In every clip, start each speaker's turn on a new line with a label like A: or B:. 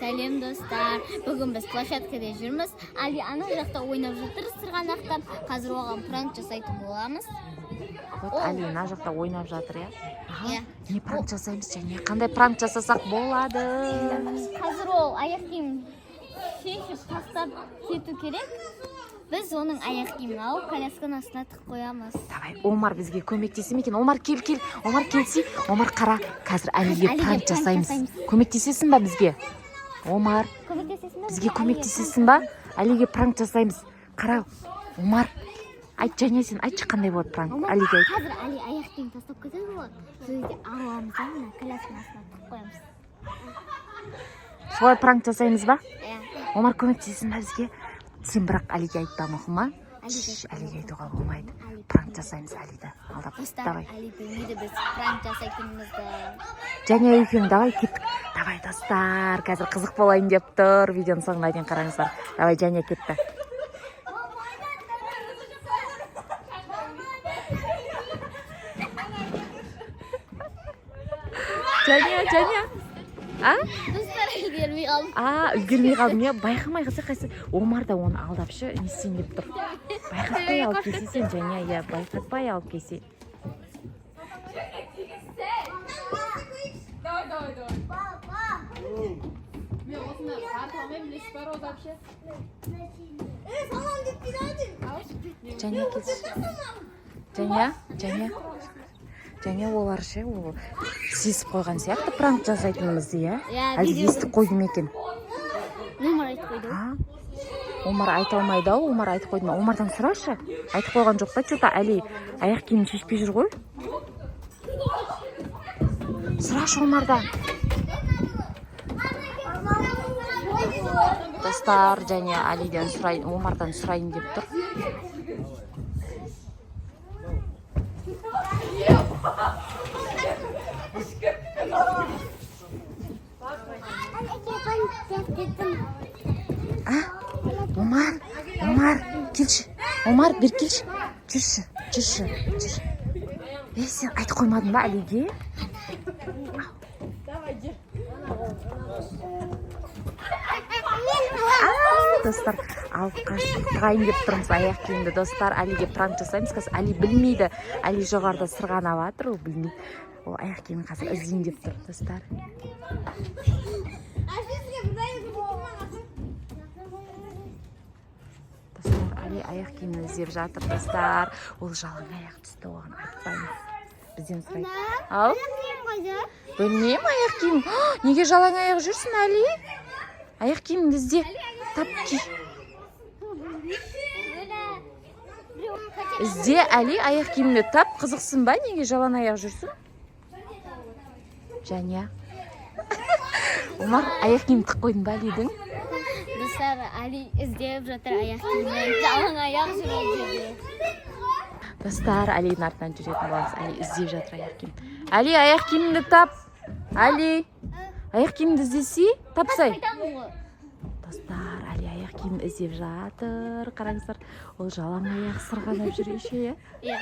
A: Сәлем достар. Бүгін біз площадкада жүрміз. Али ана жақта ойнап жатыр сырғанақтап. Қазір оған пранк жасайтын боламыз.
B: Вот Али ана жақта ойнап жатыр, иә? Не пранк жасаймыз және қандай пранк жасасақ болады?
A: Қазір ол аяқ киім шешіп тастап кету керек. Біз оның аяқ киімін алып колясканың астына тығып қоямыз.
B: Давай, Омар бізге көмектесе ме екен? Омар кел. Омар келсей. Омар қара, қазір Алиге пранк жасаймыз. Көмектесесің ба бізге? Омар, бізге көмектесесің ба? Алиге пранк жасаймыз. Қара, Омар, айт және сен айтшы қандай болады пранк? Алиге айт.
A: Қазір Али аяқ киім тастап кетеді болады. Сол жерде аламыз, ана колясканың астына тығып қоямыз.
B: Солай пранк жасаймыз ба?
A: Иә.
B: Омар көмектесесің ба бізге? Сен бірақ Алиге айтпа, мұқыма? Алиге айтуға болмайды. Пранк жасаймыз Алиді. Алдап, давай.
A: Али білмейді біз пранк жасайтынымызды.
B: Және екеуің давай кеттік. Давай достар, қазір қызық болайын деп тұр. Видеоның соңына дейін қараңыздар. Давай, және кетті. Және. А?
A: Достар үлгермей қалдым.
B: Үлгермей қалдым, иә. Байқамай қалса қайсы. Омар да оны алдапшы, не істейін деп тұр. Байқатпай алып келсе сен, және, иә, байқатпай алып келсе. Және келші. Және олар ше, ол сезіп қойған сияқты пранк жасайтынымызды, иә? Әлде естіп қойды ме екен?
A: Омар айтып қойды.
B: Омар айта алмайды ау, Омар айтып қойды ма? Омардан сұрашы. Айтып қойған жоқ па? Че-то Али аяқ киімін шешпей жүр ғой. Сұрашы Омардан. Достар, және Алиден сұрайын, Омардан сұрайын деп тұр. Омар, келші. Омар, бер келші. Жүрші. Сен айтып қоймадың ба Алиге? Достар, алып қашпайын деп тұрмыз аяқ киімді. Достар, Алиге пранк жасаймыз. Қазір Али білмейді. Али жоғарда сырғанап жатыр, ол білмейді. Ол аяқ киімін қазір іздейін деп тұр, достар. Достар, Али аяқ киімін іздеп жатыр, достар. Ол жалаң аяқ түсті, оған айтпаймыз. Бізден сұрайды. Ал? Білмеймін аяқ киім. Неге жалаң аяқ жүрсің, Али? Аяқ киімді ізде. Тап ки. Ізде, Али, аяқ киімді тап. Қызықсың ба? Неге жалаң аяқ жүрсің? Және. Омар, аяқ киім тық қойдың ба Алидің?
A: Достар, Али іздеп жатыр аяқ киімін. Жалаң аяқ жүреді.
B: Достар, Алидің артынан жүретін боламыз. Али іздеп жатыр аяқ киім. Али, аяқ киімді тап. Али, аяқ киімді іздесі, тапсай. Достар, Али аяқ киім іздеп жатыр. Қараңыздар, ол жалаң аяқ сырғанап жүреше,
A: иә?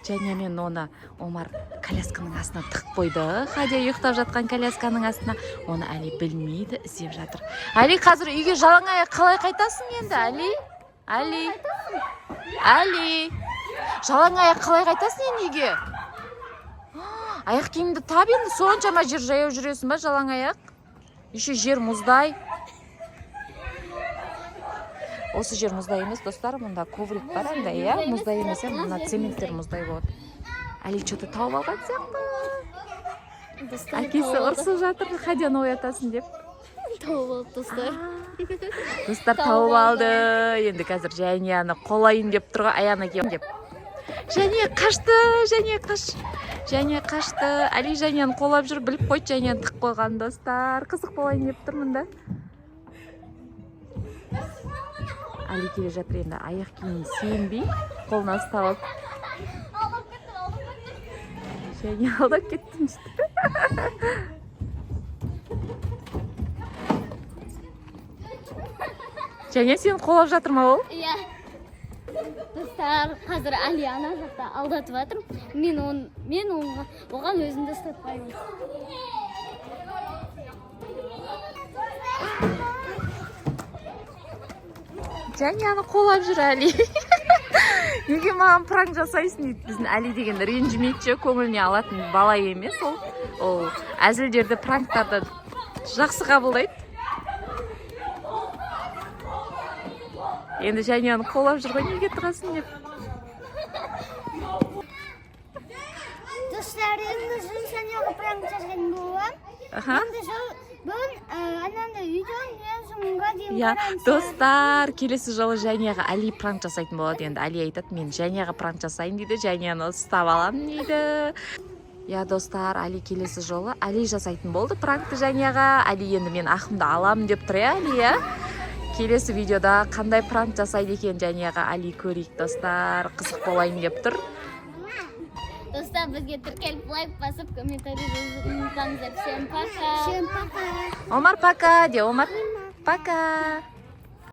B: Және мен оны Омар колясканың астына тығып қойды. Хадия ұйықтап жатқан колясканың астына. Оны Али білмейді, іздеп жатыр. Али, қазір үйге жалаң аяқ қалай қайтасың енді, Али? Али, жалаң аяқ қалай қайтасың енді үйге? Аяқ киімді тап енді, соншама жер жаяу жүресің ба жалаң аяқ? Еще жер мұздай. Осы жер мұздай емес, достар, мұнда коврик бар анда, иә? Мұздай емес, мұнда цементтер мұздай болады. Али что-то тауып алған сияқты. Әкесі ұрсып жатыр, Хадияны оятасын деп.
A: Тауып алды, достар.
B: Достар тауып алды. Енді қазір Жәнияны қолайын деп тұрға, аяна кем деп. Жәния қашты. Али Жәнияны қолап жүр, біліп қойды, Жәнияны тық қойған, достар. Қызық болайын деп тұр мұнда. Али келе жатыр енді, аяқ киімін сенбей, қолына ұстап. Және алдап кеттім жүсті. Және сен қолап жатыр ма ол?
A: Иә. Достар, қазір Али ана жақта алдатып жатыр. Мен оған өзімді ұстатпаймын.
B: Жәнияны қолап жүр Әли. Неге маған пранк жасайсың дейді. Біздің Әли деген ренжімейді, көңіліне алатын бала емес ол. Ол әзілдерді, пранктарды жақсы қабылдайды. Енді Жәнияны қолап жүр ғой, неге тұрасың деп.
A: Достар, енді Жәнияға пранк жасаған болам. Енді бүгін анандай видеоны ең соңға дейін қараңыздар.
B: Достар, келесі жолы Жәнияға Әли пранк жасайтын болады. Енді Әли айтады, мен Жәнияға пранк жасайын дейді, Жәнияны ұстап аламын дейді. Достар, Әли келесі жолы Әли жасайтын болды пранкты Жәнияға. Әли енді мен ақымды аламын деп тұр, Әли, Келесі видеода қандай пранк жасайды екен Жәнияға Әли көрейік, достар. Қызық болайын деп тұр.
A: Достар, бізге тіркеліп лайк басып, комментарий жазуды ұмытпаңыздар. Всем пока.
B: Омар, пока де, Омар. Пока.